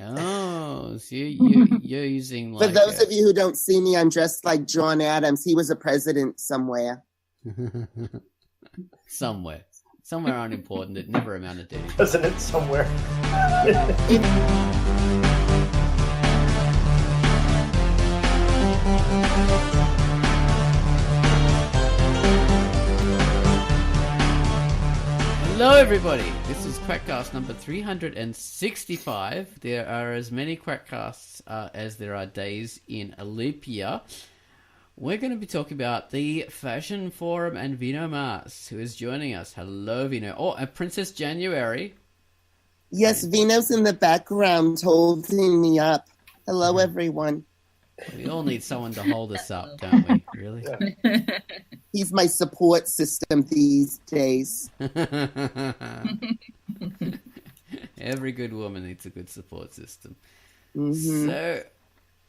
Oh, so you're using For like those of you who don't see me, I'm dressed like John Adams. He was a president somewhere. somewhere unimportant. It never amounted to anything. President somewhere. Hello, everybody. This is Quackcast number 365. There are as many Quackcasts as there are days in a leap year. We're going to be talking about the Fashion Forum and Vino Mars, who is joining us. Hello, Vino. Oh, and Princess January. Yes, Vino's in the background holding me up. Hello, everyone. We all need someone to hold us up, don't we? Really? He's my support system these days. Every good woman needs a good support system. Mm-hmm. So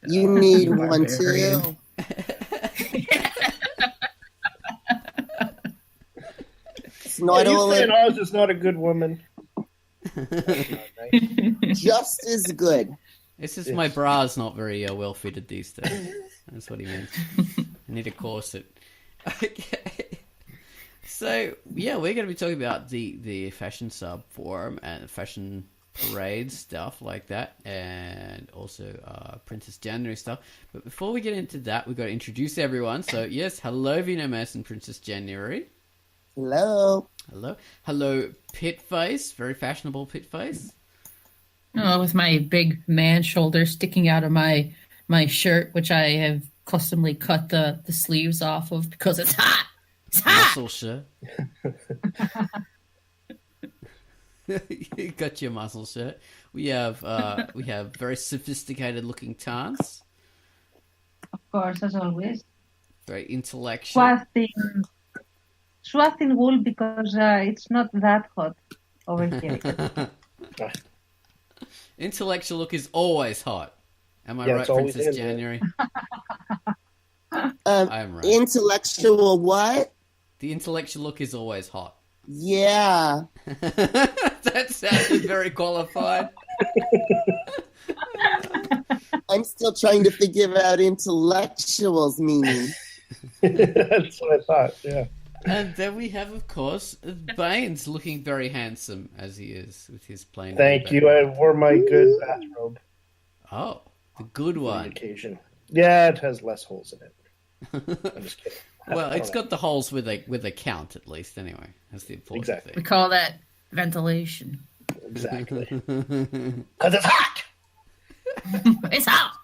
you need one too. It's not all Oz is not a good woman. just as good. It's just my bra's not very well fitted these days. That's what he means. I need a corset. Okay. So, yeah, we're going to be talking about the fashion sub forum and fashion parade stuff like that, and also Princess January stuff. But before we get into that, we've got to introduce everyone. So, yes, hello, Vino Mass and Princess January. Hello. Hello. Hello, Pitface. Very fashionable Pitface. Oh, with my big man shoulder sticking out of my shirt, which I have customly cut the sleeves off of because it's hot. It's hot. Muscle shirt. You got your muscle shirt. We have very sophisticated looking Tans. Of course, as always. Very intellectual. Swathed in wool because it's not that hot over here. Intellectual look is always hot. Am I right, Princess January? I'm right. Intellectual what? The intellectual look is always hot. Yeah. That sounded very qualified. I'm still trying to figure out intellectual's meaning. That's what I thought, yeah. And then we have, of course, Baines looking very handsome as he is with his plain. Thank you. I wore my good bathrobe. Oh, the good one. Occasion. Yeah, it has less holes in it. I'm just kidding. Well, it's got the holes with a count at least. Anyway, that's the important thing. We call that ventilation. Exactly. Because it's hot. It's hot.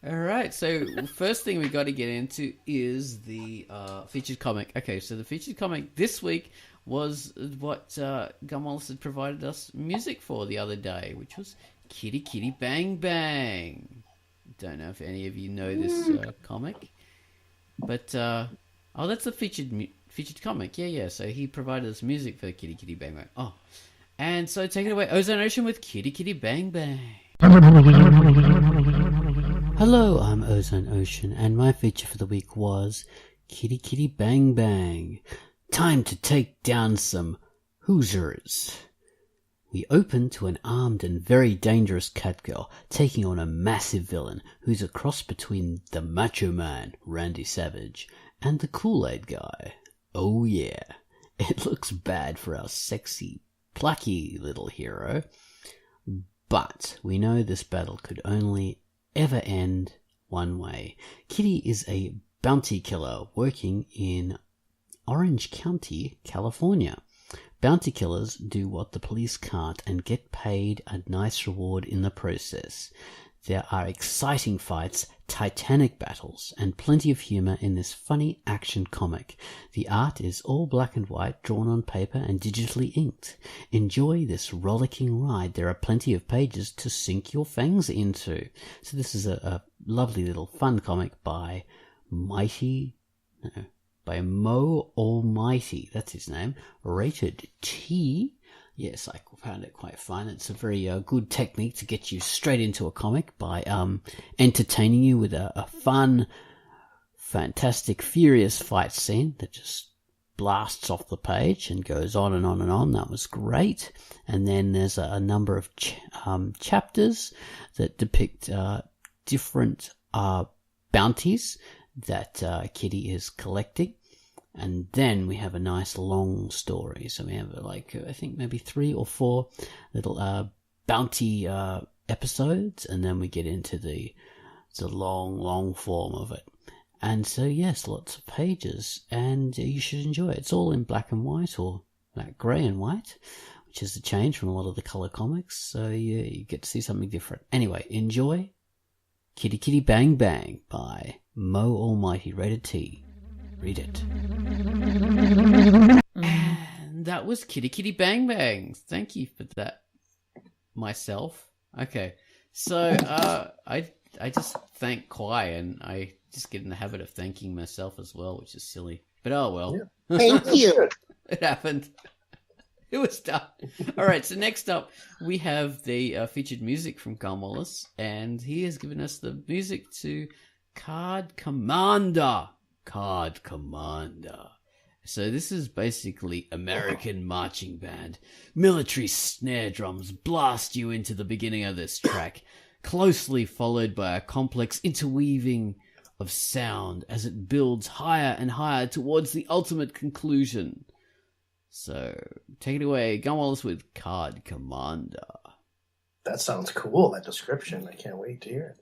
All right, so first thing we got to get into is the featured comic. Okay, so the featured comic this week was what Gumwallis had provided us music for the other day, which was Kitty Kitty Bang Bang. Don't know if any of you know this comic, but that's a featured comic. Yeah. So he provided us music for Kitty Kitty Bang Bang. Oh, and so take it away, Ozone Ocean with Kitty Kitty Bang Bang. Hello, I'm Ozone Ocean, and my feature for the week was Kitty Kitty Bang Bang. Time to take down some Hoosiers. We open to an armed and very dangerous catgirl taking on a massive villain who's a cross between the Macho Man, Randy Savage, and the Kool-Aid guy. Oh yeah, it looks bad for our sexy, plucky little hero. But we know this battle could only ever end one way. Kitty is a bounty killer working in Orange County, California. Bounty killers do what the police can't and get paid a nice reward in the process. There are exciting fights, titanic battles, and plenty of humor in this funny action comic. The art is all black and white, drawn on paper and digitally inked. Enjoy this rollicking ride. There are plenty of pages to sink your fangs into. So this is a lovely little fun comic by Mo Almighty. That's his name. Rated T. Yes, I found it quite fun. It's a very good technique to get you straight into a comic by entertaining you with a fun, fantastic, furious fight scene that just blasts off the page and goes on and on and on. That was great. And then there's a number of chapters that depict different bounties that Kitty is collecting. And then we have a nice long story. So we have I think maybe 3 or 4 little bounty episodes, and then we get into the long form of it. And so yes, lots of pages, and you should enjoy it. It's all in black and white, or like grey and white, which is a change from a lot of the colour comics. So you get to see something different. Anyway, enjoy Kitty Kitty Bang Bang by Mo Almighty, rated T. Read it. And that was Kitty Kitty Bang Bang. Thank you for that, myself. Okay, so I just thank Kwai, and I just get in the habit of thanking myself as well, which is silly. But oh well. Yeah. Thank you. It happened. It was done. All right, so next up we have the featured music from Carl Wallace, and he has given us the music to Card Commander. Card Commander. So this is basically American marching band. Military snare drums blast you into the beginning of this track, closely followed by a complex interweaving of sound as it builds higher and higher towards the ultimate conclusion. So take it away, Gun Wallace with Card Commander. That sounds cool, that description. I can't wait to hear it.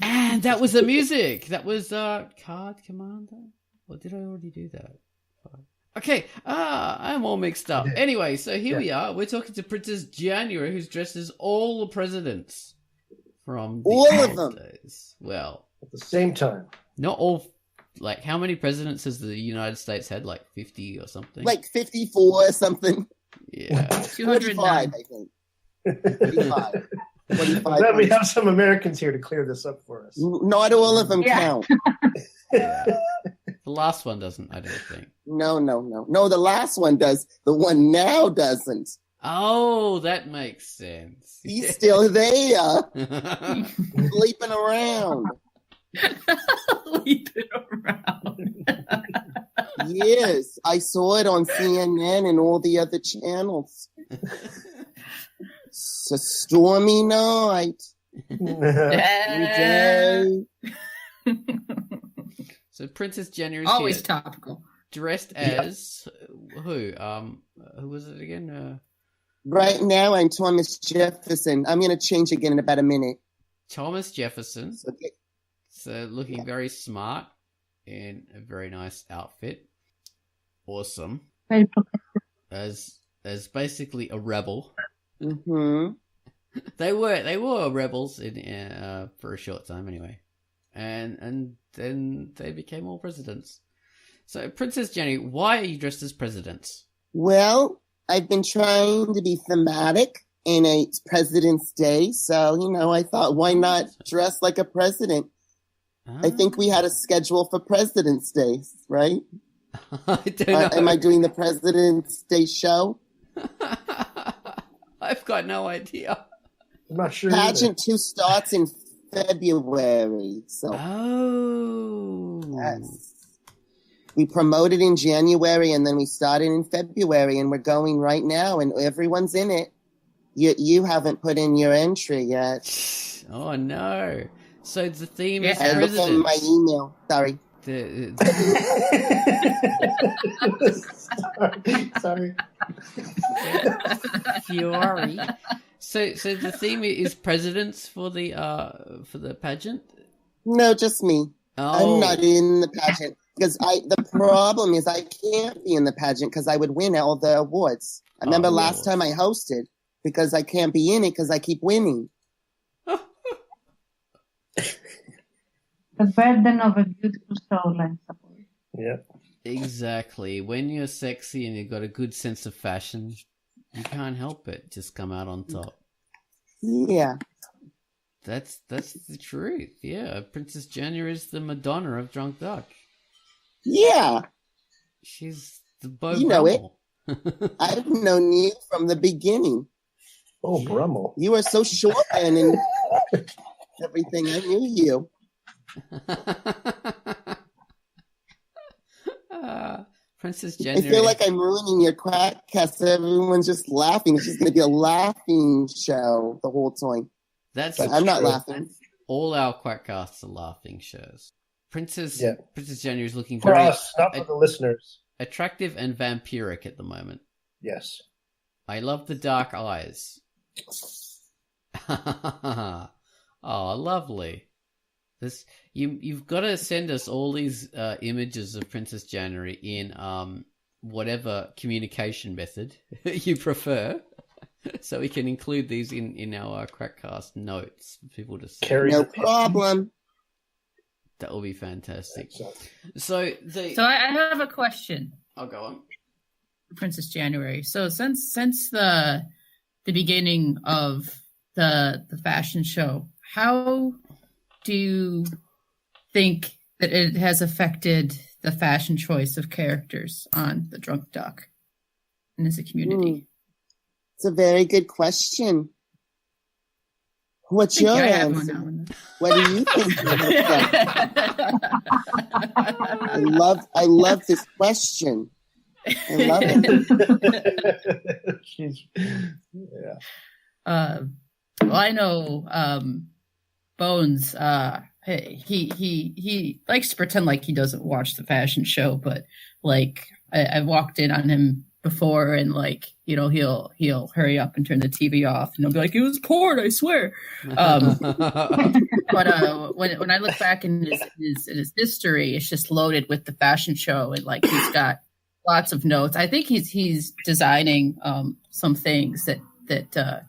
And that was the music. That was Card Commander. Or did I already do that? Okay, I'm all mixed up. Anyway, so here we are. We're talking to Princess January, who's dressed as all the presidents from the All of old them. days. Well, At the same time. not all. Like, how many presidents has the United States had? Like 50 or something? Like 54 or something. Yeah. 45, 209. I think. 45. 45. Glad we have some Americans here to clear this up for us. Not all of them Yeah. count. Yeah. The last one doesn't, I don't think. No, the last one does. The one now doesn't. Oh, that makes sense. He's still there, sleeping around. Leaping around. Yes, I saw it on CNN and all the other channels. It's a stormy night. Day. So Princess January is Always here, topical. dressed as who? Who was it again? Right now, I'm Thomas Jefferson. I'm going to change again in about a minute. Thomas Jefferson. So get- So looking very smart in a very nice outfit. Awesome. Very progressive. As basically a rebel. Mhm. They were rebels in for a short time anyway, and then they became all presidents. So Princess Jenny, why are you dressed as presidents? Well, I've been trying to be thematic, and it's President's Day, so, I thought, why not dress like a president? I think we had a schedule for President's Day, right? I don't know. Am I doing the President's Day show? I've got no idea. I'm not sure. Pageant 2 starts in February, so Oh. yes. We promoted in January, and then we started in February, and we're going right now, and everyone's in it. You haven't put in your entry yet. Oh no! So the theme is I looked at presidents. my email. Sorry. Sorry. Fury. So the theme is presidents for the pageant. No, just me. Oh, I'm not in the pageant because the problem is I can't be in the pageant because I would win all the awards. I remember last time I hosted because I can't be in it because I keep winning. The burden of a beautiful soul, I suppose. Yeah. Exactly. When you're sexy and you've got a good sense of fashion, you can't help it. Just come out on top. Yeah. That's the truth. Yeah, Princess Jenna is the Madonna of Drunk Duck. Yeah. She's the Beau You know it. Brummel. I've known you from the beginning. Oh, Brummel. You were so short and everything. I knew you. Princess I Jenna. feel like I'm ruining your Quackcast. Everyone's just laughing. It's just going to be a laughing show the whole time. That's I'm not true. laughing. all our Quackcasts are laughing shows. Princess Jenna is looking For very us, not for the listeners. attractive and vampiric at the moment. Yes. I love the dark eyes. Oh, lovely. This you've got to send us all these images of Princess January in whatever communication method you prefer, so we can include these in our Quackcast notes for people to see. No problem. That will be fantastic. So I have a question. I'll go on. Princess January. So since the beginning of the fashion show, how do you think that it has affected the fashion choice of characters on the Drunk Duck and as a community? It's a very good question. What's your answer? What do you think? I love this question. I love it. Well, I know Bones. He likes to pretend like he doesn't watch the fashion show, but like I walked in on him before, and like he'll hurry up and turn the TV off, and he'll be like, "It was porn, I swear." But when I look back in his history, it's just loaded with the fashion show, and like he's got lots of notes. I think he's designing some things that are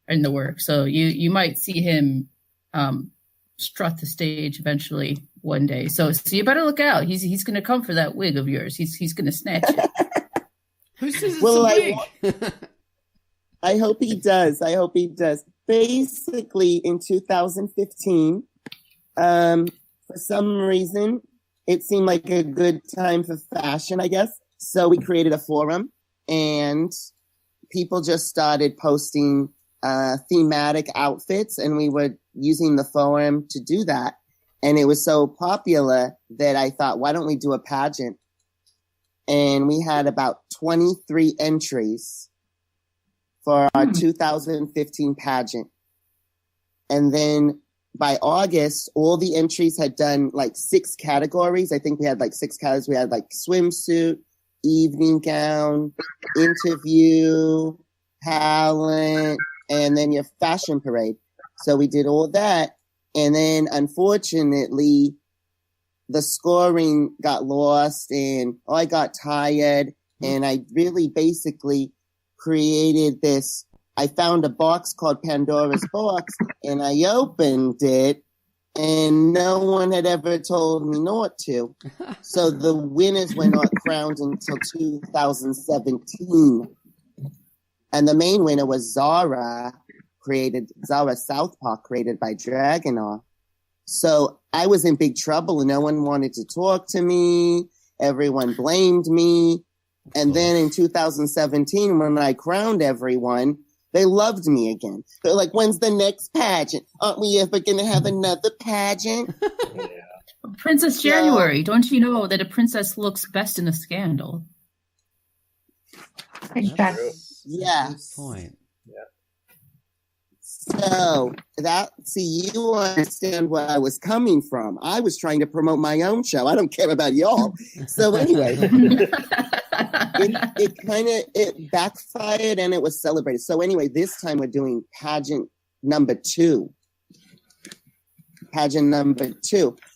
in the work. So you might see him strut the stage eventually one day. So you better look out. He's going to come for that wig of yours. He's going to snatch it. Who says it's a wig? I hope he does. Basically, in 2015, for some reason, it seemed like a good time for fashion, I guess. So we created a forum, and people just started posting thematic outfits, and we were using the forum to do that. And it was so popular that I thought, why don't we do a pageant? And we had about 23 entries for our 2015 pageant. And then by August, all the entries had done like 6 categories. I think we had like 6 categories. We had like swimsuit, evening gown, interview, talent, and then your fashion parade. So we did all that. And then unfortunately, the scoring got lost, and I got tired, and I really basically created this. I found a box called Pandora's Box, and I opened it, and no one had ever told me not to. So the winners were not crowned until 2017. And the main winner was Zara Southpaw, created by Dragonar. So I was in big trouble, and no one wanted to talk to me. Everyone blamed me. And then in 2017, when I crowned everyone, they loved me again. They're like, when's the next pageant? Aren't we ever going to have another pageant? Princess January, don't you know that a princess looks best in a scandal? Exactly. Yes. Good point. So you understand where I was coming from. I was trying to promote my own show. I don't care about y'all. So anyway, it backfired, and it was celebrated. So anyway, this time we're doing pageant number 2.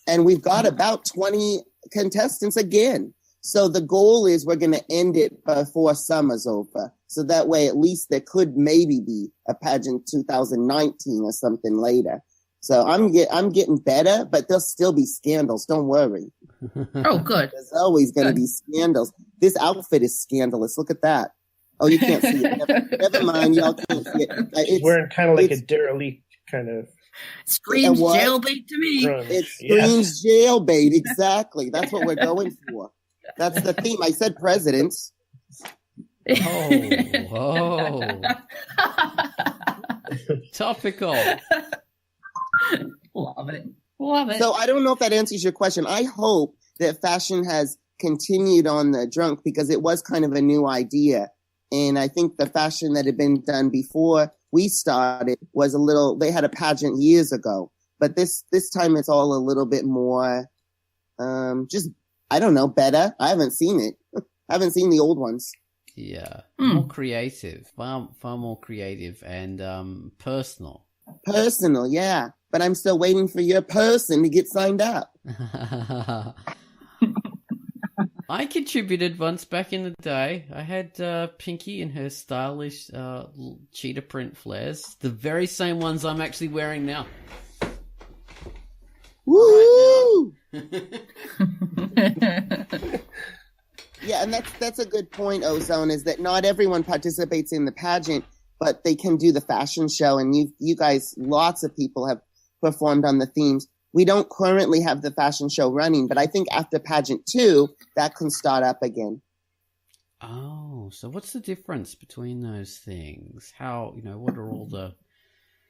And we've got about 20 contestants again. So the goal is we're going to end it before summer's over. So that way, at least there could maybe be a pageant 2019 or something later. So I'm getting better, but there'll still be scandals. Don't worry. Oh, good. There's always going to be scandals. This outfit is scandalous. Look at that. Oh, you can't see it. Never mind. Y'all can't see it. She's wearing kind of like a derelict kind of. Screams jailbait to me. It screams jailbait. Exactly. That's what we're going for. That's the theme. I said presidents. Oh. Topical. Love it. So I don't know if that answers your question. I hope that fashion has continued on the drunk because it was kind of a new idea. And I think the fashion that had been done before we started was they had a pageant years ago. But this time it's all a little bit more, I don't know, better. I haven't seen it. I haven't seen the old ones. Yeah. More creative. Far more creative and personal. Personal, yeah. But I'm still waiting for your person to get signed up. I contributed once back in the day. I had Pinky in her stylish cheetah print flares. The very same ones I'm actually wearing now. Woo! Yeah, and that's a good point, Ozone, is that not everyone participates in the pageant, but they can do the fashion show. And you guys, lots of people have performed on the themes. We don't currently have the fashion show running, but I think after pageant 2, that can start up again. Oh, so what's the difference between those things? How, what are all the...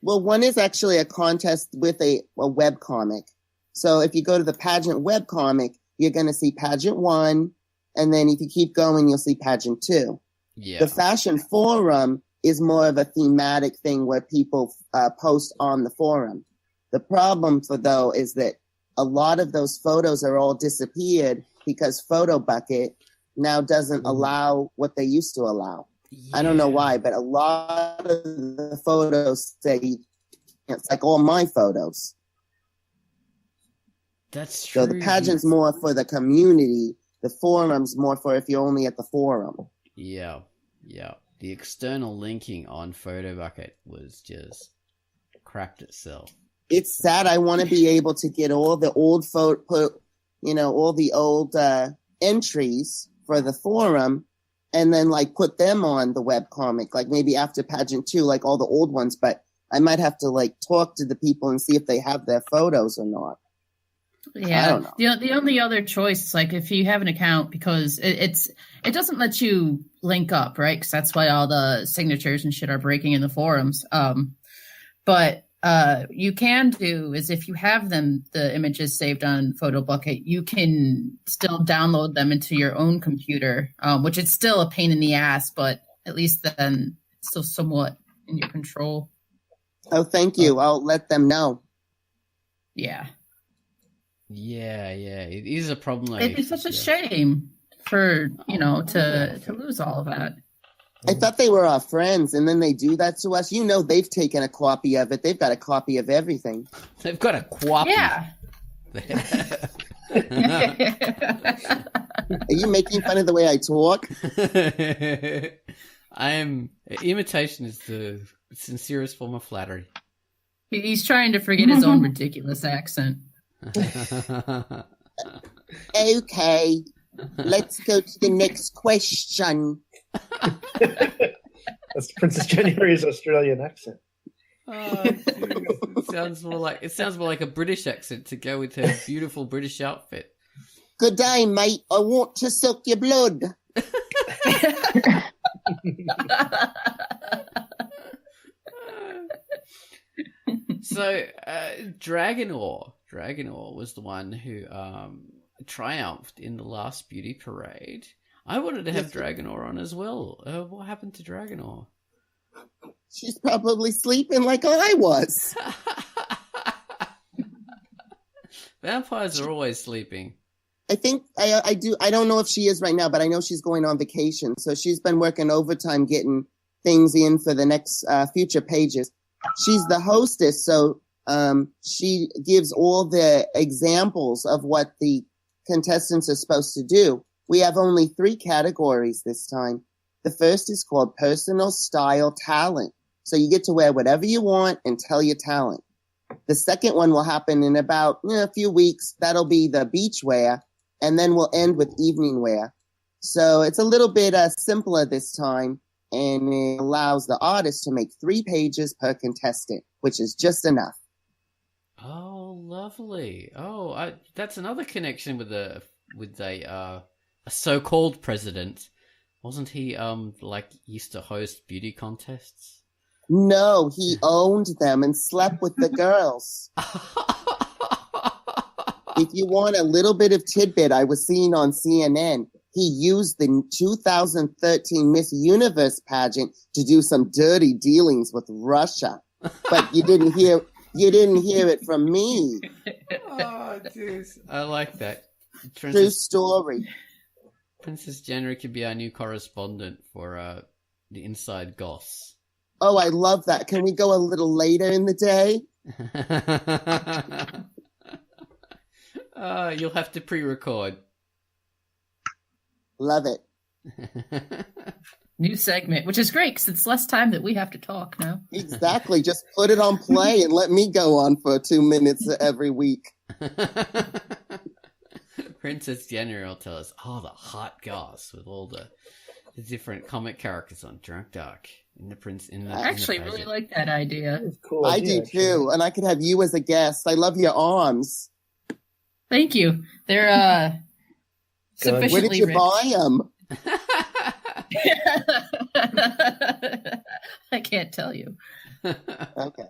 Well, one is actually a contest with a web comic. So if you go to the pageant web comic, you're going to see pageant 1, and then if you keep going, you'll see pageant 2. Yeah. The fashion forum is more of a thematic thing where people post on the forum. The problem, though, is that a lot of those photos are all disappeared because PhotoBucket now doesn't allow what they used to allow. Yeah. I don't know why, but a lot of the photos say it's like all my photos. That's true. So the pageant's more for the community. The forum's more for if you're only at the forum. Yeah. The external linking on PhotoBucket was just crapped itself. It's sad. I want to be able to get all the old all the old entries for the forum, and then put them on the webcomic, maybe after pageant 2, all the old ones. But I might have to talk to the people and see if they have their photos or not. Yeah, I don't know. The only other choice is if you have an account, because it doesn't let you link up, right? Because that's why all the signatures and shit are breaking in the forums. But you can do is if you have the images saved on PhotoBucket, you can still download them into your own computer, which is still a pain in the ass, but at least then it's still somewhat in your control. Oh, thank you. I'll let them know. Yeah. Yeah. It is a problem. It'd be such a shame for, to lose all of that. I thought they were our friends, and then they do that to us. They've taken a copy of it. They've got a copy of everything. They've got a copy. Yeah. Are you making fun of the way I talk? Imitation is the sincerest form of flattery. He's trying to forget his own ridiculous accent. Okay, let's go to the next question. That's Princess January's Australian accent. Oh, it sounds more like a British accent to go with her beautiful British outfit. Good day, mate. I want to suck your blood. So, Dragonor was the one who triumphed in the last beauty parade. I wanted to have Dragonor on as well. What happened to Dragonor? She's probably sleeping like I was. Vampires are always sleeping. I think I do. I don't know if she is right now, but I know she's going on vacation. So she's been working overtime getting things in for the next future pages. She's the hostess, so she gives all the examples of what the contestants are supposed to do. We have only 3 categories this time. The first is called personal style talent. So you get to wear whatever you want and tell your talent. The second one will happen in about a few weeks. That'll be the beach wear, and then we'll end with evening wear. So it's a little bit simpler this time, and it allows the artist to make 3 pages per contestant, which is just enough. Oh, lovely. Oh, that's another connection with a so-called president. Wasn't he used to host beauty contests? No, he owned them and slept with the girls. If you want a little bit of tidbit, I was seeing on CNN, he used the 2013 Miss Universe pageant to do some dirty dealings with Russia. But you didn't hear it from me. Oh, dude. I like that. True story. Princess January could be our new correspondent for the Inside Goss. Oh, I love that. Can we go a little later in the day? You'll have to pre-record. Love it. New segment, which is great because it's less time that we have to talk now. Exactly. Just put it on play and let me go on for 2 minutes every week. Princess January will tell us, the hot goss with all the different comic characters on Drunk Dark. I actually really like that idea. Cool I idea, do too, and I could have you as a guest. I love your arms. Thank you. They're sufficiently Where did you rich. buy them? I can't tell you. Okay.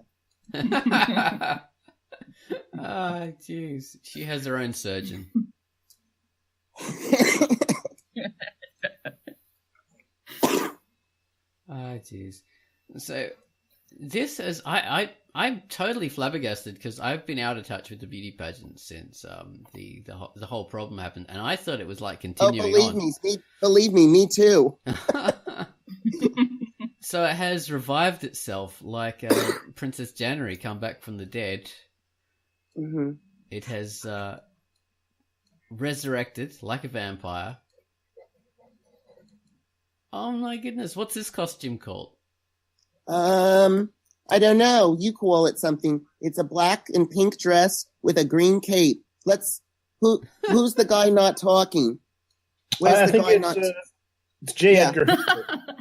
Jeez. She has her own surgeon. Jeez. So this is I'm totally flabbergasted because I've been out of touch with the beauty pageant since the whole problem happened, and I thought it was like continuing on. Believe me, me too. So it has revived itself like Princess January come back from the dead. Mm-hmm. It has resurrected like a vampire. Oh my goodness, what's this costume called? I don't know. You call it something. It's a black and pink dress with a green cape. Who's the guy not talking? Where's the guy not? It's J. Edgar.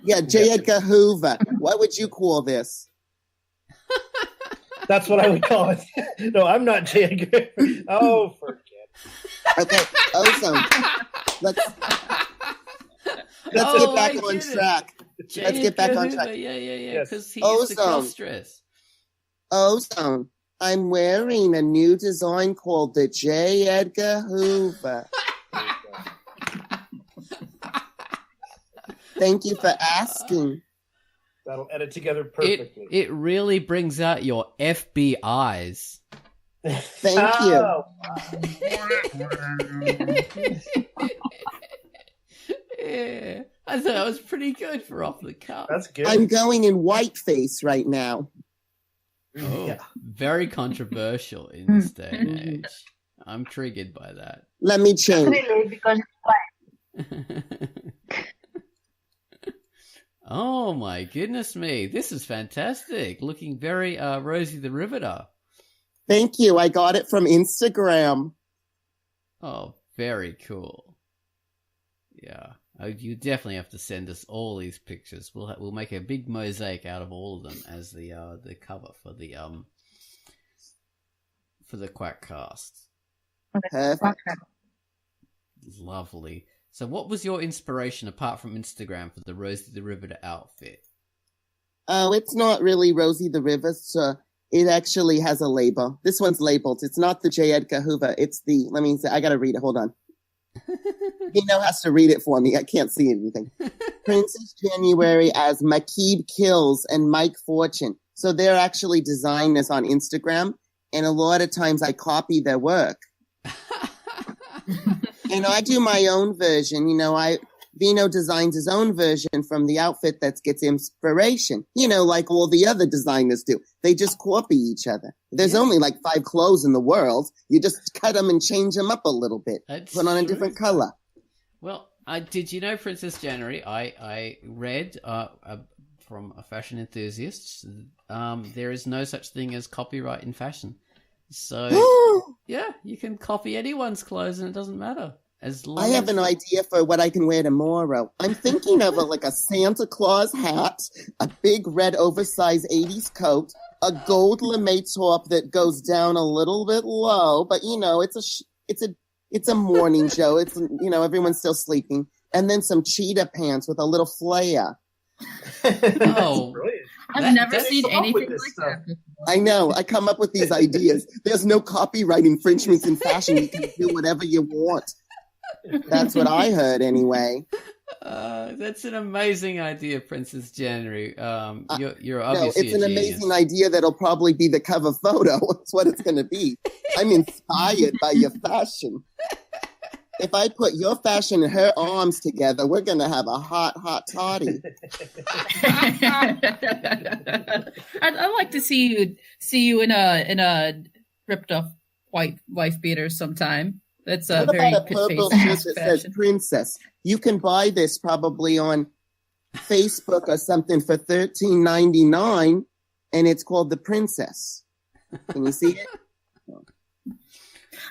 Yeah, J. Edgar Hoover. What would you call this? That's what I would call it. No, I'm not J. Edgar. Oh, forget. Okay, Ozone. Let's get back on track. Let's get back on track. Yeah. Because he used the cross dress. Ozone. I'm wearing a new design called the J. Edgar Hoover. Thank you for asking. That'll edit together perfectly. It really brings out your FBI's. Thank you. Yeah, I thought that was pretty good for off the cuff. That's good. I'm going in whiteface right now. Oh, yeah. Very controversial in this day and age. I'm triggered by that. Let me change. Really, because it's fine. Oh my goodness me. This is fantastic. Looking very Rosie the Riveter. Thank you. I got it from Instagram. Oh, very cool. Yeah. You definitely have to send us all these pictures. We'll make a big mosaic out of all of them as the cover for the Quackcast. Perfect. Lovely. So what was your inspiration apart from Instagram for the Rosie the Riveter outfit? Oh, it's not really Rosie the River, so it actually has a label. This one's labeled. It's not the J. Edgar Hoover. It's the, let me say, I gotta read it. Hold on. Nino has to read it for me. I can't see anything. Princess January as Makib Kills and Mike Fortune. So they're actually designers on Instagram, and a lot of times I copy their work. And I do my own version. Vino designs his own version from the outfit that gets inspiration. Like all the other designers do. They just copy each other. There's only like 5 clothes in the world. You just cut them and change them up a little bit. Put on a different color. Well, did you know, Princess January, I read from a fashion enthusiast. There is no such thing as copyright in fashion. So, yeah, you can copy anyone's clothes and it doesn't matter. I have an idea for what I can wear tomorrow. I'm thinking of a Santa Claus hat, a big red oversized 80s coat, a gold lame top that goes down a little bit low, but it's a morning show. It's everyone's still sleeping, and then some cheetah pants with a little flare. Oh, I've never seen anything like that. I know. I come up with these ideas. There's no copyright infringements in fashion. You can do whatever you want. That's what I heard anyway. That's an amazing idea, Princess January. You're obviously it's an amazing idea that'll probably be the cover photo. That's what it's going to be. I'm inspired by your fashion. If I put your fashion and her arms together, we're going to have a hot toddy. I'd like to see you in a ripped off white wife beater sometime. That's a what very about a purple shirt that says princess? You can buy this probably on Facebook or something for $13.99, and it's called the Princess. Can you see it?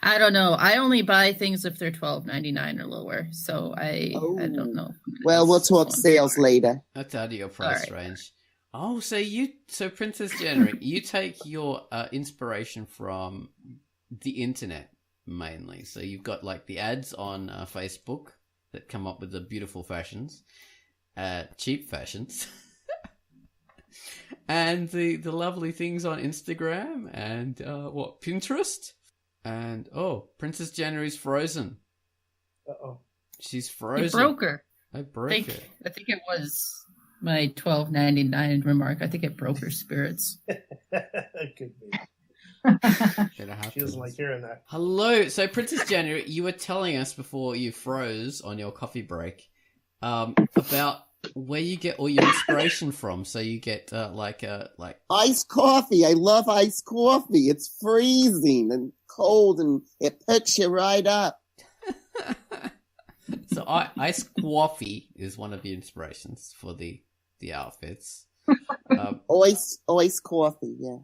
I don't know. I only buy things if they're $12.99 or lower, so I don't know. Well, we'll talk sales later. That's out of your price range. Oh, so Princess January, you take your inspiration from the internet. Mainly, so you've got like the ads on Facebook that come up with the beautiful fashions, cheap fashions, and the lovely things on Instagram and Pinterest, and Princess January's frozen. She's frozen. You broke her. I broke her. I think it was my $12.99 remark. I think it broke her spirits. It could be. She doesn't like hearing that. Hello. So, Princess January, you were telling us before you froze on your coffee break about where you get all your inspiration from. So you get like iced coffee. I love iced coffee. It's freezing and cold, and it picks you right up. So, iced coffee is one of the inspirations for the outfits. Iced coffee. Yeah.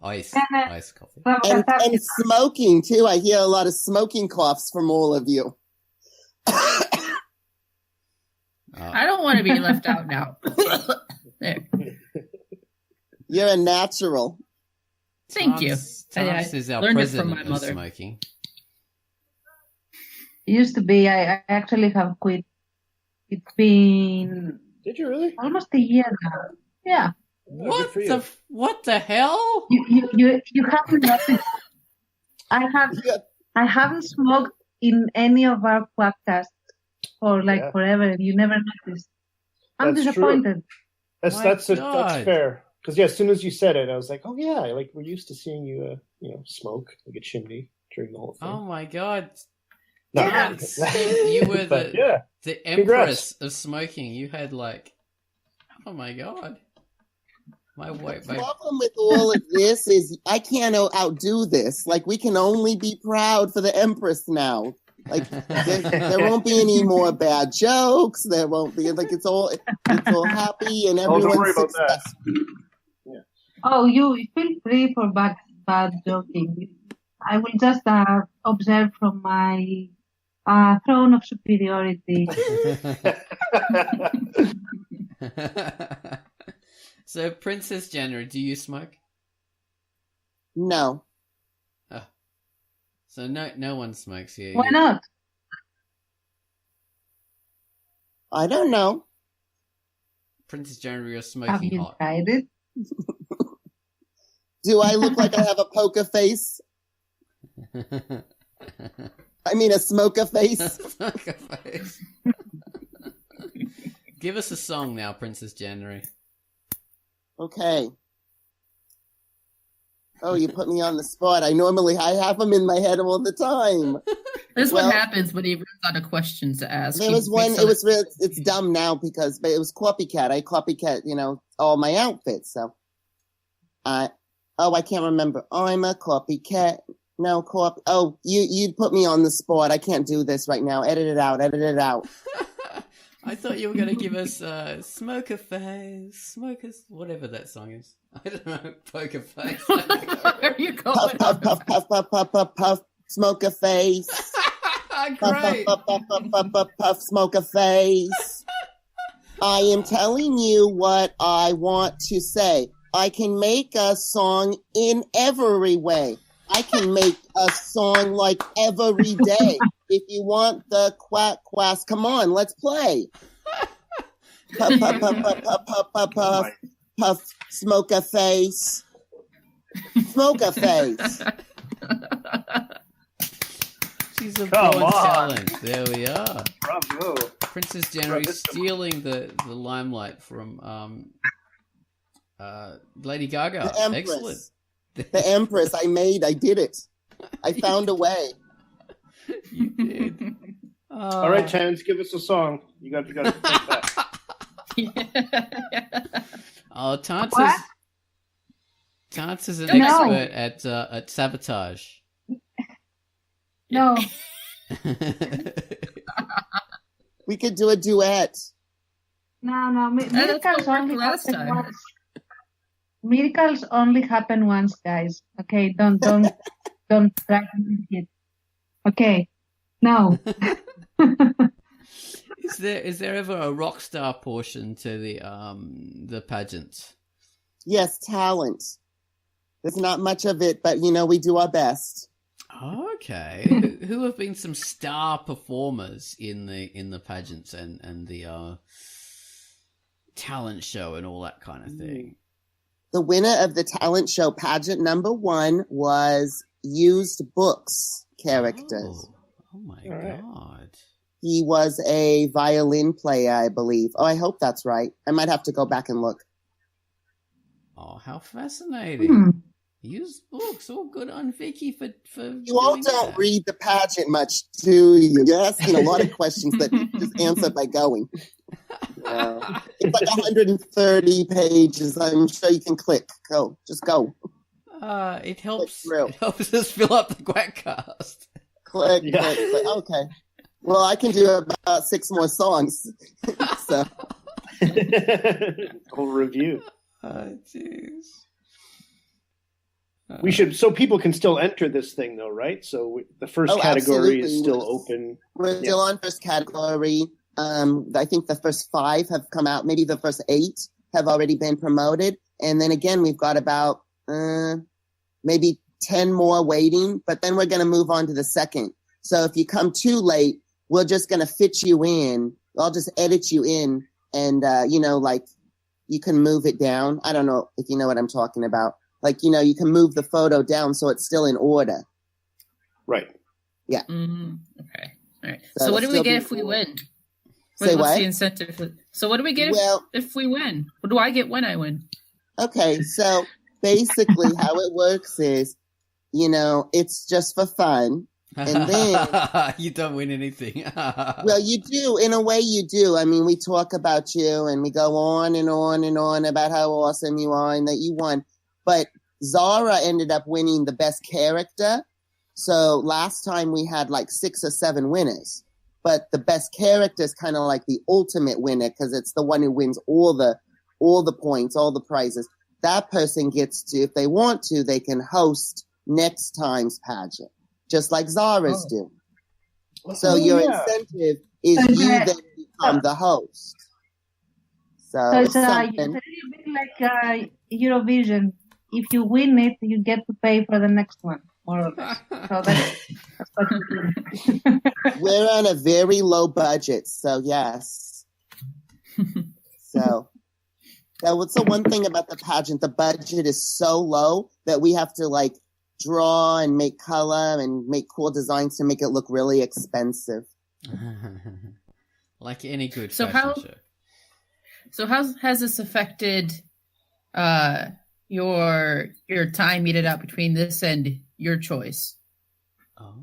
Ice coffee. And smoking, too. I hear a lot of smoking coughs from all of you. I don't want to be left out now. There. You're a natural. Thank you. Thomas is our learned it from president my of mother. smoking. It used to be. I actually have quit. It's been... Did you really? Almost a year now. Yeah. What the hell? You haven't noticed. I haven't smoked in any of our podcasts for forever. You never noticed. I'm disappointed. That's fair. Because as soon as you said it, I was like, oh yeah, like we're used to seeing you, smoke like a chimney during the whole thing. Oh my god! No. You were the empress of smoking. You had oh my god. The problem with all of this is I can't outdo this. We can only be proud for the Empress now. There won't be any more bad jokes. There won't be it's all happy and everyone's don't worry about successful. that. Yeah. Oh, you feel free for bad joking. I will just observe from my throne of superiority. So, Princess January, do you smoke? No. Oh. So no one smokes here. Why not? I don't know. Princess January, you're Have smoking you hot. tried it? Do I look like I have a poker face? I mean a smoker face? Smoker face. Give us a song now, Princess January. Okay. Oh, you put me on the spot. I have them in my head all the time. This is what happens when he runs out of questions to ask. There was one. It's dumb now but it was copycat. I copycat, all my outfits. So, I can't remember. I'm a copycat. No copy. Oh, you put me on the spot. I can't do this right now. Edit it out. I thought you were going to give us Smoker Face, Smokers, whatever that song is. I don't know, Poker Face. Where are you going? Puff, puff, puff, puff, puff, puff, puff, Smoker Face. Great. Puff, puff, puff, puff, puff, puff, Smoker Face. I am telling you what I want to say. I can make a song in every way. I can make a song like every day. If you want the Quackcast, come on, let's play. Puff, puff, puff, puff, puff, puff, puff, puff, puff, Smoker Face. Smoker Face. She's a born talent. There we are. Bravo. Princess January stealing the limelight from Lady Gaga. The Empress. Excellent. The Empress. I did it. I found a way. You did. All right, Chance, give us a song. You got to think that. Oh, Tance is an expert at sabotage. No. We could do a duet. No. Miracles only last happen time. once. Miracles only happen once, guys. Okay, don't try to make it. Okay, no. Is there ever a rock star portion to the pageant? Yes, talent. There's not much of it, but we do our best. Okay. Who have been some star performers in the pageants and the talent show and all that kind of thing? The winner of the talent show pageant number 1 was Used Books characters. Oh my God. He was a violin player, I believe. Oh, I hope that's right. I might have to go back and look. Oh, how fascinating. Used Books, all good on Vicky for You all don't read the pageant much, do you? You're asking a lot of questions that you just answer by going. It's like 130 pages. I'm sure you can click. Just go. It helps us fill up the Quackcast. Click. Okay. Well, I can do about 6 more songs. So. Whole review. Oh, jeez. We should, so people can still enter this thing, though, right? So the first category is still open. We're still on first category. I think the first 5 have come out. Maybe the first 8 have already been promoted. And then again, we've got about maybe 10 more waiting. But then we're going to move on to the second. So if you come too late, we're just going to fit you in. I'll just edit you in. And, you can move it down. I don't know if you know what I'm talking about. Like, you can move the photo down so it's still in order. Right. Yeah. Mm-hmm. Okay. All right. So what do we get if we win? Say What's what? the incentive? So what do we get if we win? What do I get when I win? Okay. So basically how it works is, it's just for fun. And then you don't win anything. Well, you do. In a way, you do. I mean, we talk about you and we go on and on and on about how awesome you are and that you won. But Zara ended up winning the best character. So last time we had like 6 or 7 winners. But the best character is kind of like the ultimate winner because it's the one who wins all the points, all the prizes. That person gets to, if they want to, they can host next time's pageant, just like Zara's do. So your incentive is you then become the host. So it's a little bit like Eurovision. If you win it, you get to pay for the next one, more or less. So that's what you do. We're on a very low budget, so yes. So what's the one thing about the pageant? The budget is so low that we have to draw and make color and make cool designs to make it look really expensive. Like any good fashion show. So how has this affected your time meted out between this and your choice? Oh.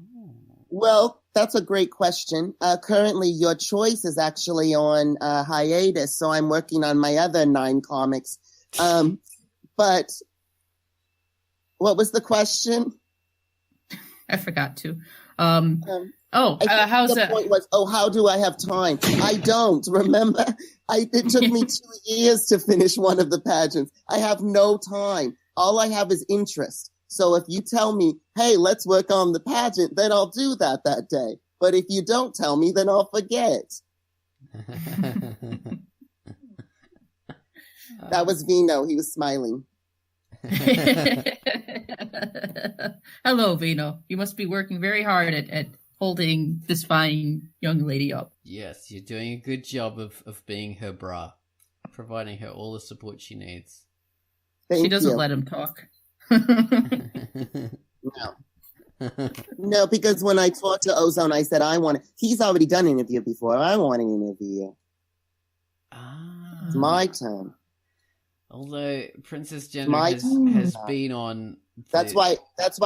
Well, that's a great question. Currently, Your Choice is actually on hiatus, so I'm working on my other 9 comics. But what was the question? I forgot to. Oh, how's that? The point was, how do I have time? I don't, remember? It took me 2 years to finish one of the pageants. I have no time. All I have is interest. So if you tell me, hey, let's work on the pageant, then I'll do that day. But if you don't tell me, then I'll forget. That was Vino. He was smiling. Hello, Vino. You must be working very hard at holding this fine young lady up. Yes, you're doing a good job of being her bra, providing her all the support she needs. She doesn't let him talk. No, because when I talked to Ozone, I said, he's already done an interview before. I want an interview. It's my turn. Although Princess Jenna has been on... That's why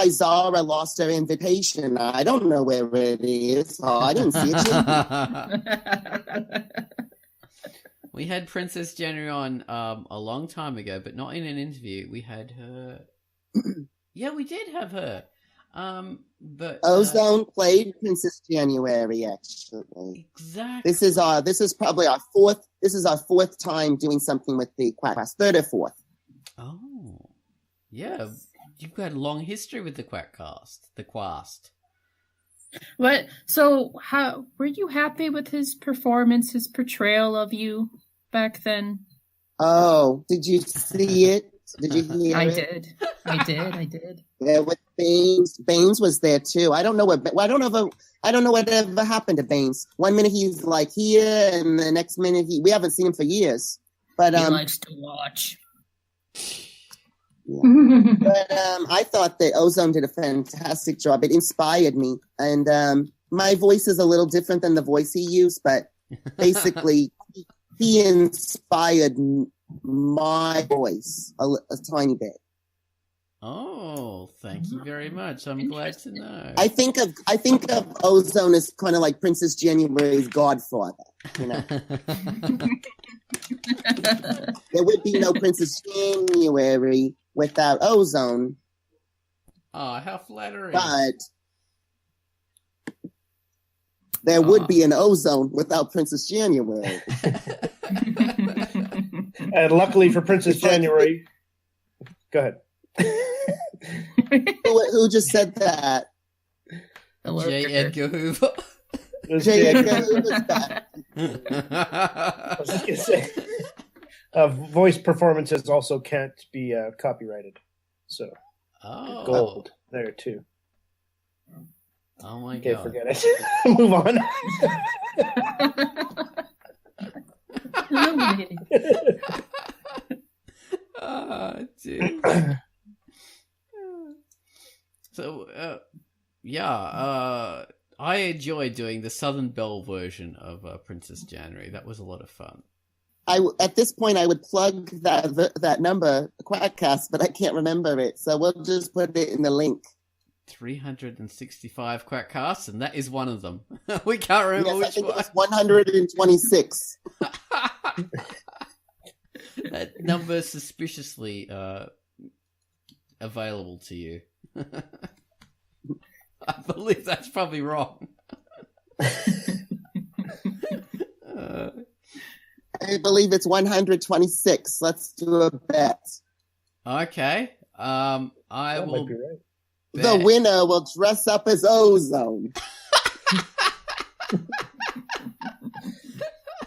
Zara lost her invitation. I don't know where it is. I didn't see it. We had Princess Jenna on a long time ago, but not in an interview. We had her... Yeah, we did have her. But Ozone played Princess January, actually. Exactly. This is probably our fourth time doing something with the Quackcast. Third or fourth. Oh, yeah. You've got a long history with the Quackcast. The Quast. What? So, how were you happy with his performance, his portrayal of you back then? Oh, did you see it? Did you hear it? I did. Yeah, with Baines. Baines was there too. I don't know what ever happened to Baines. 1 minute he's like here, and the next minute we haven't seen him for years. But he likes to watch. Yeah. But I thought that Ozone did a fantastic job. It inspired me, and my voice is a little different than the voice he used, but basically he inspired my voice a tiny bit. Oh, thank you very much. I'm glad to know. I think of Ozone as kind of like Princess January's godfather. You know, there would be no Princess January without Ozone. Oh, how flattering! But there would be an Ozone without Princess January. And luckily for Princess January, go ahead. Who just said that? J. Edgar Hoover. J. Edgar Hoover's back. I was just going to say, voice performances also can't be copyrighted. So, gold there too. Oh my God. Okay, forget it. Move on. Oh, dude. So, I enjoy doing the Southern Belle version of Princess January. That was a lot of fun. At this point, I would plug that number, Quackcast, but I can't remember it. So we'll just put it in the link. 365 Quackcasts, and that is one of them. We can't remember which one. It was 126. That number is suspiciously available to you. I believe that's probably wrong. I believe it's 126. Let's do a bet. Okay. I will. Might be right. The winner will dress up as Ozone.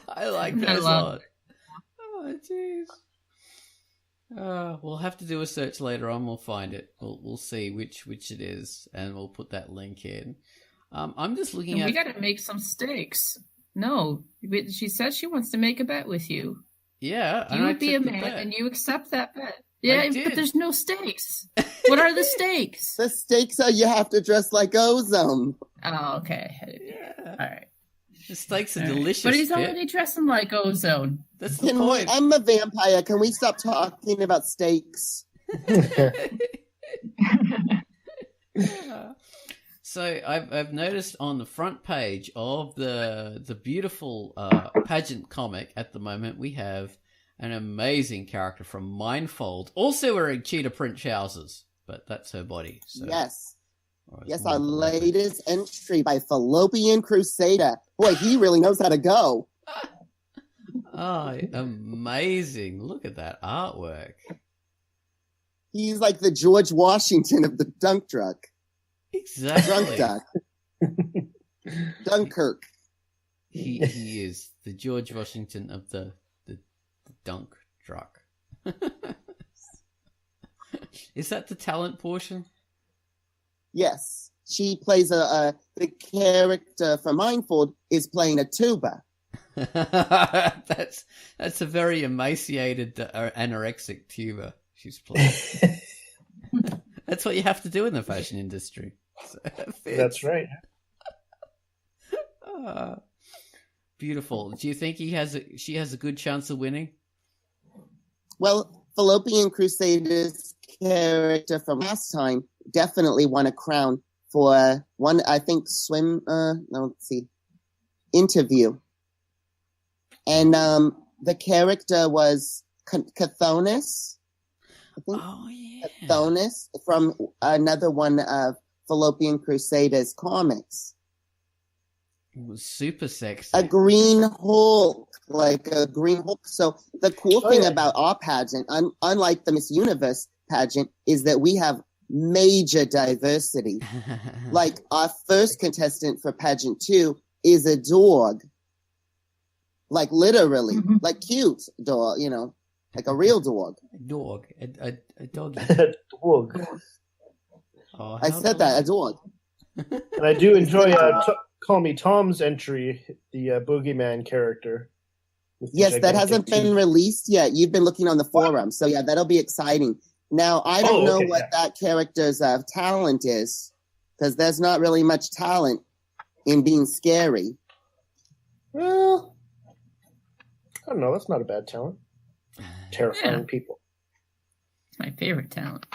I like that a lot. Oh, jeez. We'll have to do a search later on. We'll find it. We'll see which it is, and we'll put that link in. I'm just looking at. We got to make some stakes. No, she says she wants to make a bet with you. Yeah, you would be a man, and you accept that bet. Yeah, but there's no stakes. What are the stakes? The stakes are you have to dress like Ozone. Oh, okay. Yeah. All right. The steaks are delicious. But he's already dressing like Ozone. That's the point. I'm a vampire. Can we stop talking about steaks? Yeah. So I've noticed on the front page of the beautiful pageant comic at the moment, we have an amazing character from Mindfold, also wearing cheetah print trousers, but that's her body. So. Yes. Yes, our latest entry by Fallopian Crusader. Boy, he really knows how to go. Oh, amazing. Look at that artwork. He's like the George Washington of the dunk truck. Exactly. Drunk duck. Dunkirk. He is the George Washington of the dunk truck. Is that the talent portion? Yes. She plays the character for Mindfold is playing a tuba. That's a very emaciated anorexic tuba she's playing. That's what you have to do in the fashion industry. So that's right. Beautiful. Do you think she has a good chance of winning? Well, Fallopian Crusader's character from last time definitely won a crown for one, I think, interview. And the character was Cathonis. I think. Oh, yeah. Cathonis from another one of Fallopian Crusader's comics. It was super sexy. A green Hulk, like a green Hulk. So the cool thing about our pageant, unlike the Miss Universe pageant, is that we have major diversity. Like our first contestant for pageant 2 is a dog. Like literally, like cute dog, like a real dog. A dog. A doggy. A dog. Oh, I said that, a dog. And I do enjoy Call Me Tom's entry, the Boogeyman character. Yes, that hasn't been released yet. You've been looking on the forum. So, yeah, that'll be exciting. Now, I don't know what that character's talent is, because there's not really much talent in being scary. Well, I don't know. That's not a bad talent. Terrifying people. It's my favorite talent.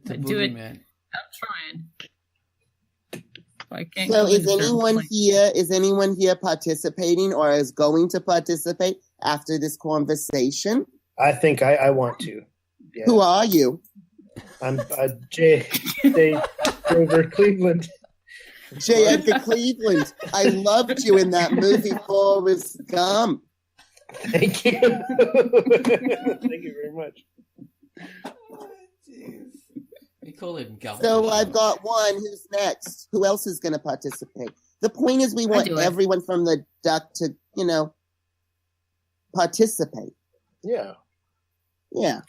I do it. Man. I'm trying. I can't. So is anyone here participating or is going to participate after this conversation? I think I want to. Yeah. Who are you? I'm J. Grover Cleveland. J. Edgar Cleveland. I loved you in that movie Forrest Gump. Thank you. Thank you very much. We call him Gump. So I've got one. Who's next? Who else is going to participate? The point is we want everyone from the duck to, participate. Yeah. Yeah.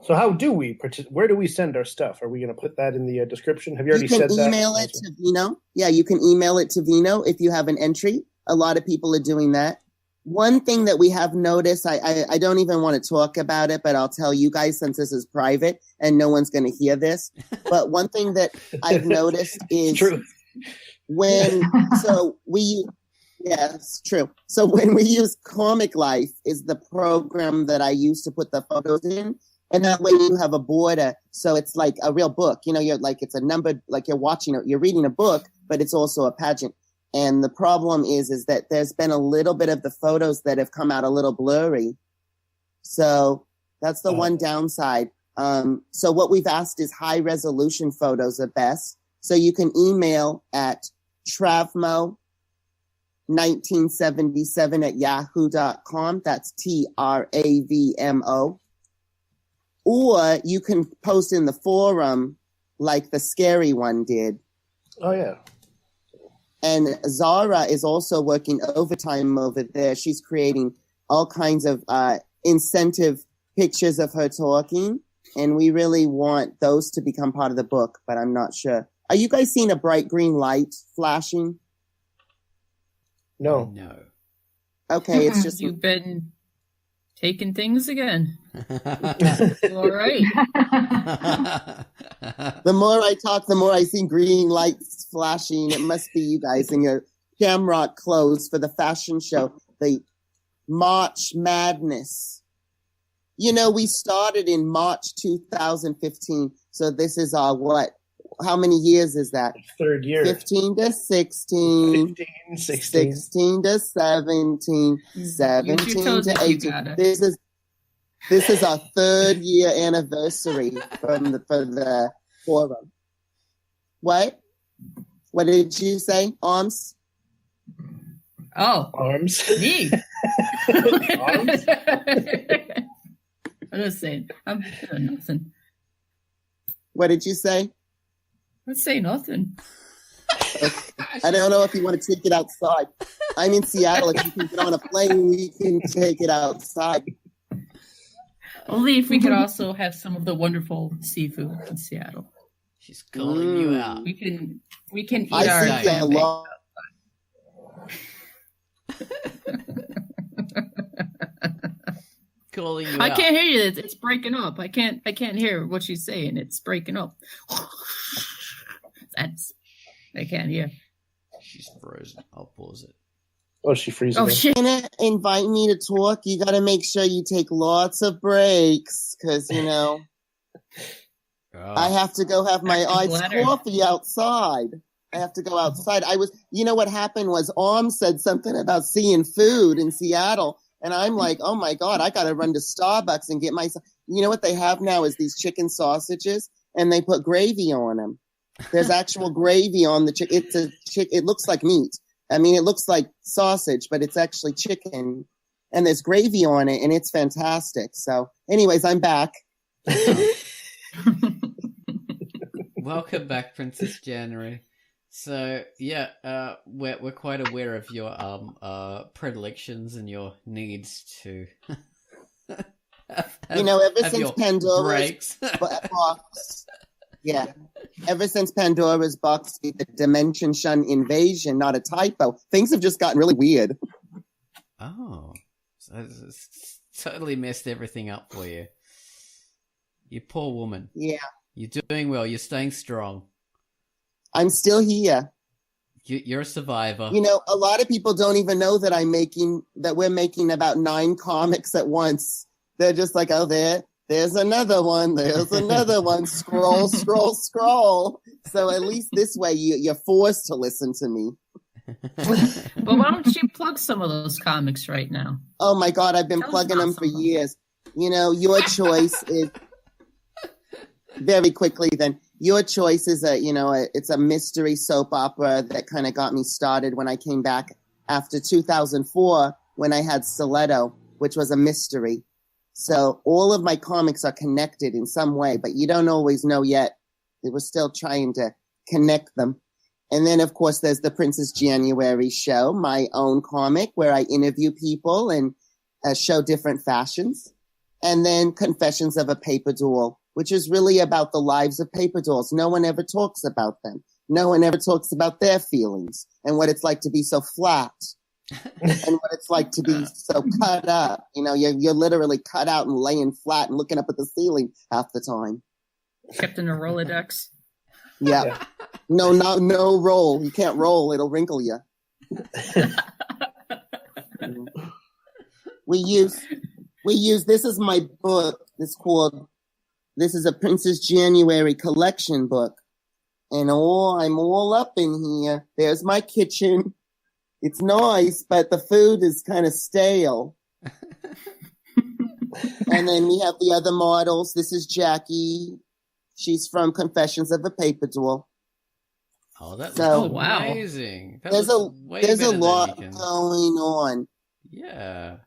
So how do we where do we send our stuff? Are we going to put that in the description? Have you already said that? You can email it to Vino. Yeah, you can email it to Vino if you have an entry. A lot of people are doing that. One thing that we have noticed, I don't even want to talk about it, but I'll tell you guys since this is private and no one's going to hear this. But one thing that I've noticed is it's true. So when we use Comic Life is the program that I use to put the photos in. And that way you have a border. So it's like a real book. You're like, it's a numbered, like you're reading a book, but it's also a pageant. And the problem is that there's been a little bit of the photos that have come out a little blurry. So that's the one downside. So what we've asked is high resolution photos are best. So you can email at travmo1977@yahoo.com. That's TRAVMO. Or you can post in the forum like the scary one did. Oh, yeah. And Zara is also working overtime over there. She's creating all kinds of incentive pictures of her talking. And we really want those to become part of the book, but I'm not sure. Are you guys seeing a bright green light flashing? No. Okay, it's just... You've been taking things again. All right. The more I talk, the more I see green lights flashing. It must be you guys in your Shamrock clothes for the fashion show, the March Madness. We started in March 2015. So this is our how many years is that? Third year. 15 to 16. 15, 16. 16 to 17. 17 to 18. This is our 3rd year anniversary for the forum. What? What did you say? Arms? Oh. Arms? Me. Arms? I'm just saying. I'm doing nothing. What did you say? Let's say nothing. I don't know if you want to take it outside. I'm in Seattle. If you can get on a plane, we can take it outside. Only if we could also have some of the wonderful seafood in Seattle. She's calling you out. We can eat I our think a lot. Calling you I out. can't hear you. It's breaking up. I can't hear what she's saying. It's breaking up. I can't hear. She's frozen. I'll pause it. Oh, she freezing. Oh, shit. You're gonna invite me to talk, you got to make sure you take lots of breaks, because, I have to go have my iced coffee outside. I have to go outside. What happened was Arm said something about seeing food in Seattle, and I'm like, oh my God, I got to run to Starbucks and get myself. You know what they have now is these chicken sausages, and they put gravy on them. There's actual gravy on the chicken. It looks like meat. I mean, it looks like sausage, but it's actually chicken, and there's gravy on it, and it's fantastic. So, anyways, I'm back. Welcome back, Princess January. So, yeah, we're quite aware of your predilections and your needs to. Ever since Pandora's box, yeah, ever since Pandora's box, the Dimension Shun invasion, not a typo. Things have just gotten really weird. Oh, so it's totally messed everything up for you. You poor woman. Yeah, you're doing well. You're staying strong. I'm still here. You're a survivor. A lot of people don't even know that we're making about 9 comics at once. They're just like, oh, there's another one. There's another one. Scroll, scroll, scroll. So at least this way you're forced to listen to me. Well, why don't you plug some of those comics right now? Oh my God, I've been plugging them for years. Your choice is very quickly then. Your choice is it's a mystery soap opera that kind of got me started when I came back after 2004 when I had Stiletto, which was a mystery. So all of my comics are connected in some way, but you don't always know yet. We're still trying to connect them. And then, of course, there's the Princess January show, my own comic where I interview people and show different fashions. And then Confessions of a Paper Doll, which is really about the lives of paper dolls. No one ever talks about them. No one ever talks about their feelings and what it's like to be so flat. And what it's like to be so cut up. You're literally cut out and laying flat and looking up at the ceiling half the time. Kept in a Rolodex. Yeah. No roll. You can't roll. It'll wrinkle you. We use, this is my book. This is a Princess January collection book. And I'm all up in here. There's my kitchen. It's nice, but the food is kind of stale. And then we have the other models. This is Jackie. She's from Confessions of a Paper Doll. Oh, that's wow. Amazing. There's a lot going on. Yeah.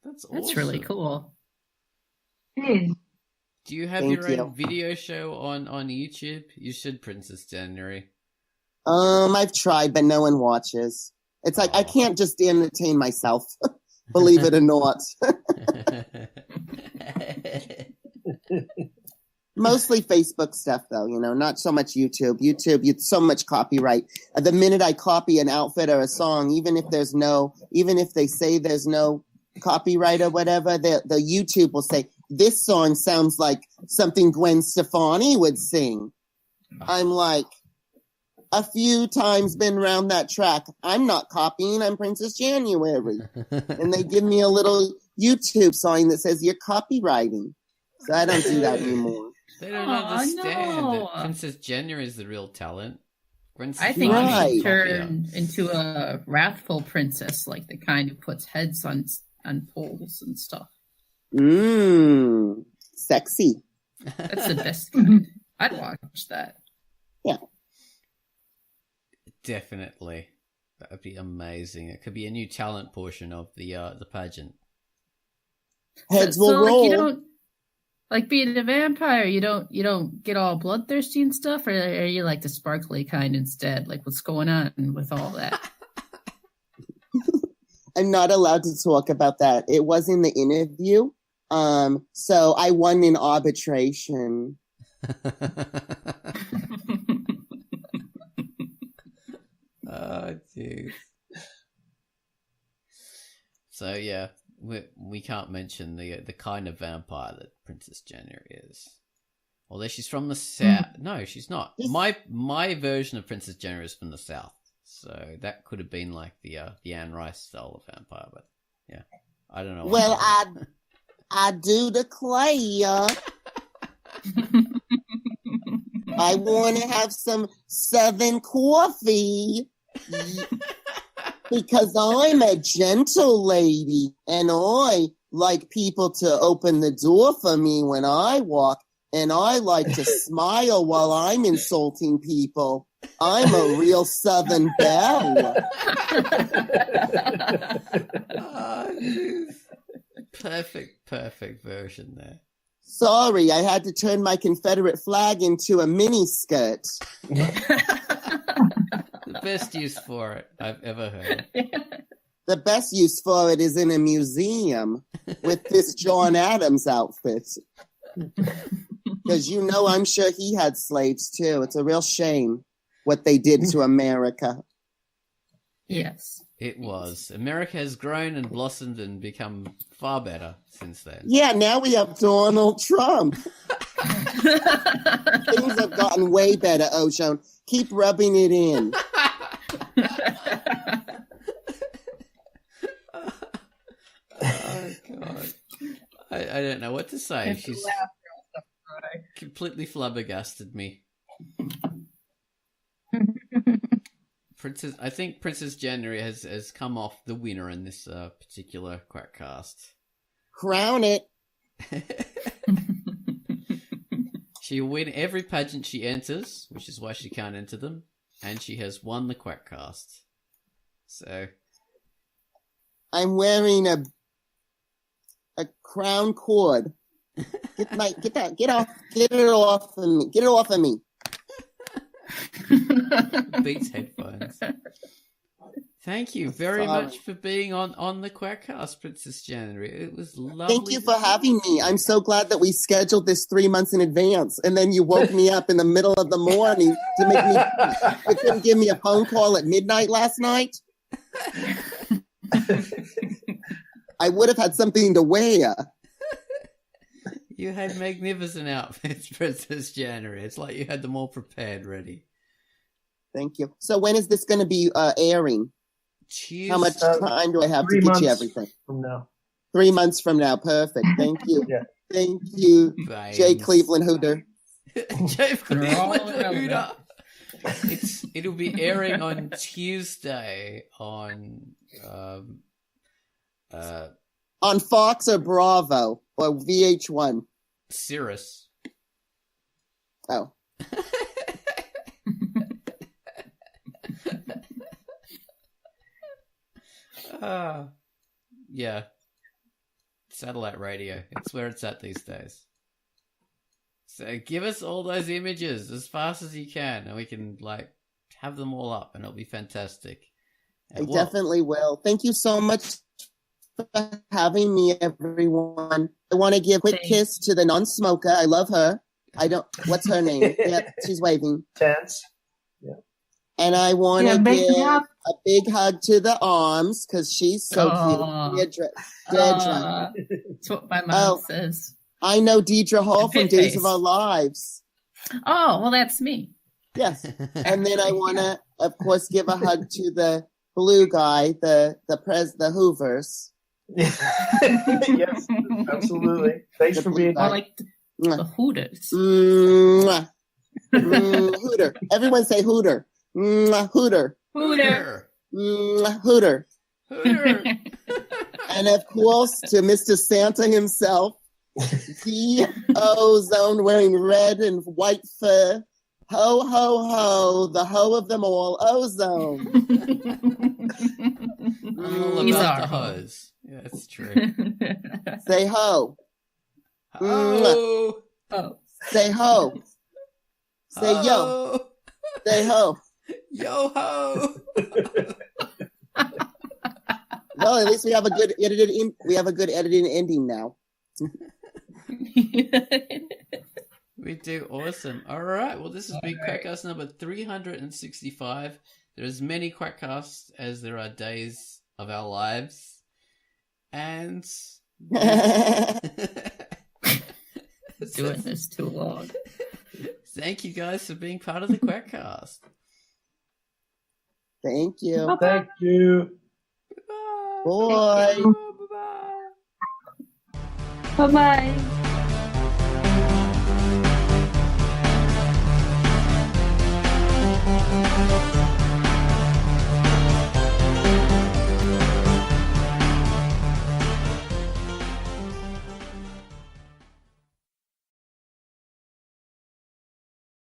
That's awesome. That's really cool. Hey. Do you have your own video show on YouTube? You should, Princess January. I've tried, but no one watches. It's like, I can't just entertain myself, believe it or not. Mostly Facebook stuff, though, not so much YouTube. YouTube, so much copyright. The minute I copy an outfit or a song, even if they say there's no copyright or whatever, the YouTube will say, this song sounds like something Gwen Stefani would sing. I'm like, a few times been around that track. I'm not copying, I'm Princess January. And they give me a little YouTube sign that says you're copywriting. So I don't do that anymore. They don't understand that Princess January is the real talent. I think you should turn into a wrathful princess, like the kind who puts heads on poles and stuff. Sexy. That's the best. I'd watch that. Yeah. Definitely. That would be amazing. It could be a new talent portion of the pageant. Heads will roll. Like, you don't like being a vampire. You don't get all bloodthirsty and stuff, or are you like the sparkly kind instead? Like, what's going on with all that? I'm not allowed to talk about that. It was in the interview. So I won in arbitration. Oh, jeez. So yeah, we can't mention the kind of vampire that Princess January is. Although she's from the south. No, she's not. My version of Princess January is from the south. So that could have been like the Anne Rice style of vampire, but yeah, I don't know. Well, I do declare, I want to have some Southern coffee because I'm a gentle lady and I like people to open the door for me when I walk, and I like to smile while I'm insulting people. I'm a real Southern belle. Oh, perfect version there. Sorry, I had to turn my Confederate flag into a mini skirt. The best use for it I've ever heard. The best use for it is in a museum with this John Adams outfit. Because I'm sure he had slaves too. It's a real shame what they did to America. Yes. It was. America has grown and blossomed and become far better since then. Yeah, now we have Donald Trump. Things have gotten way better, Ocean. Keep rubbing it in. Oh, God. I don't know what to say. She's completely flabbergasted me. I think Princess January has come off the winner in this particular Quackcast. Crown it. She'll win every pageant she enters, which is why she can't enter them, and she has won the Quackcast. So I'm wearing a crown cord. Get it off of me. Beats headphones. Thank you very much for being on the Quackcast, Princess January. It was lovely. Thank you for having me. I'm so glad that we scheduled this 3 months in advance, and then you woke me up in the middle of the morning to make me. You couldn't give me a phone call at midnight last night. I would have had something to wear. You had magnificent outfits, Princess January. It's like you had them all prepared, ready. Thank you. So when is this going to be airing? Tuesday. How much time do I have to get you everything? From now. 3 months from now. Perfect. Thank you. Yeah. Thank you, Thanks. Jay Cleveland Hooter. Jay Cleveland Hooter. It'll be airing on Tuesday on Fox or Bravo or VH1. Cirrus. Oh. Yeah. Satellite radio. It's where it's at these days. So give us all those images as fast as you can, and we can have them all up, and it'll be fantastic. I definitely will. Thank you so much for having me, everyone. I want to give a quick kiss to the non-smoker. I love her. What's her name? Yep, she's waving. Chance. Yeah. And I want to give a big hug to the arms because she's so cute. Deidre. That's what my mom says. I know Deidre Hall from Days of Our Lives. Oh, well, that's me. Yes. And then I want to, of course, give a hug to the blue guy, the Hoovers. Yes, absolutely. Thanks for being here. Like the Hooters. Hooter. Everyone say Hooter. Hooter. Hooter. Hooter. Hooter. And of course, to Mr. Santa himself, the Ozone wearing red and white fur. Ho, ho, ho, the ho of them all, Ozone. All about the hose. Yeah, that's true. Say ho. Ho. Oh. Say ho. Say yo. Ho. Say ho. Yo ho. Well, at least we have a good edited ending now. We do. Awesome. All right. Well, this has been Quackcast number 365. There are as many Quackcasts as there are days of our lives. And doing this too long. Thank you guys for being part of the Quackcast. Thank you. Thank you. Bye. Boy. Bye-bye. Bye-bye.